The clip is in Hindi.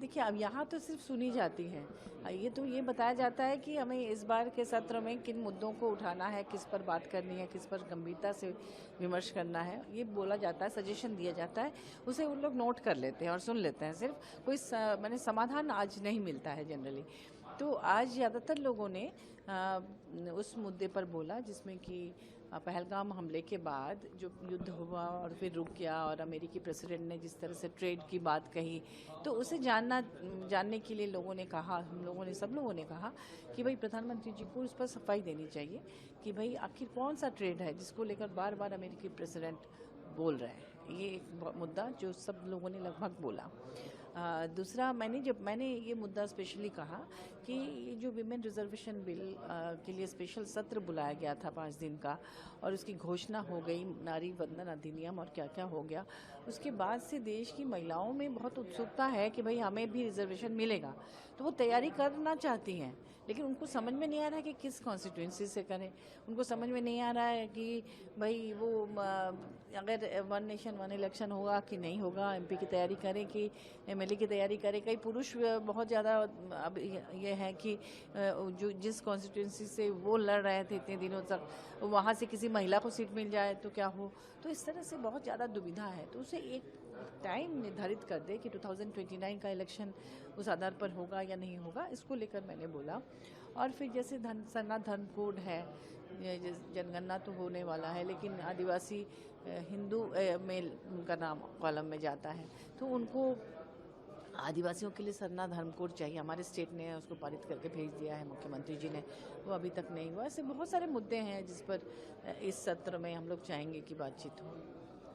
देखिए, अब यहाँ तो सिर्फ सुनी जाती है। ये बताया जाता है कि हमें इस बार के सत्र में किन मुद्दों को उठाना है, किस पर बात करनी है, किस पर गंभीरता से विमर्श करना है, ये बोला जाता है, सजेशन दिया जाता है, उसे उन लोग नोट कर लेते हैं और सुन लेते हैं। सिर्फ कोई माने समाधान आज नहीं मिलता है जनरली। तो आज ज़्यादातर लोगों ने उस मुद्दे पर बोला जिसमें कि पहलगाम हमले के बाद जो युद्ध हुआ और फिर रुक गया, और अमेरिकी प्रेसिडेंट ने जिस तरह से ट्रेड की बात कही, तो उसे जानने के लिए लोगों ने कहा, सब लोगों ने कहा कि भाई प्रधानमंत्री जी को उस पर सफाई देनी चाहिए कि भाई आखिर कौन सा ट्रेड है जिसको लेकर बार बार अमेरिकी प्रेसिडेंट बोल रहे हैं। ये एक मुद्दा जो सब लोगों ने लगभग बोला। दूसरा, मैंने ये मुद्दा स्पेशली कहा कि ये जो विमेन रिजर्वेशन बिल के लिए स्पेशल सत्र बुलाया गया था 5 दिन का, और उसकी घोषणा हो गई, नारी वंदन अधिनियम और क्या क्या हो गया, उसके बाद से देश की महिलाओं में बहुत उत्सुकता है कि भाई हमें भी रिजर्वेशन मिलेगा। तो वो तैयारी करना चाहती हैं, लेकिन उनको समझ में नहीं आ रहा है कि किस कॉन्स्टिट्यूंसी से करें। उनको समझ में नहीं आ रहा है कि भाई वो अगर वन नेशन वन इलेक्शन होगा कि नहीं होगा, एमपी की तैयारी करें कि एमएलए की तैयारी करें। कई पुरुष बहुत ज़्यादा अब ये है कि जो जिस कॉन्स्टिट्यूंसी से वो लड़ रहे थे इतने दिनों तक, वहाँ से किसी महिला को सीट मिल जाए तो क्या हो। तो इस तरह से बहुत ज़्यादा दुविधा है। तो उसे एक टाइम निर्धारित कर दे कि 2029 का इलेक्शन उस आधार पर होगा या नहीं होगा, इसको लेकर मैंने बोला। और फिर जैसे सरना धर्म कोड है, जनगणना तो होने वाला है, लेकिन आदिवासी हिंदू में उनका नाम कॉलम में जाता है, तो उनको आदिवासियों के लिए सरना धर्म कोड चाहिए। हमारे स्टेट ने उसको पारित करके भेज दिया है मुख्यमंत्री जी ने, वो अभी तक नहीं हुआ। ऐसे बहुत सारे मुद्दे हैं जिस पर इस सत्र में हम लोग चाहेंगे कि बातचीत हो।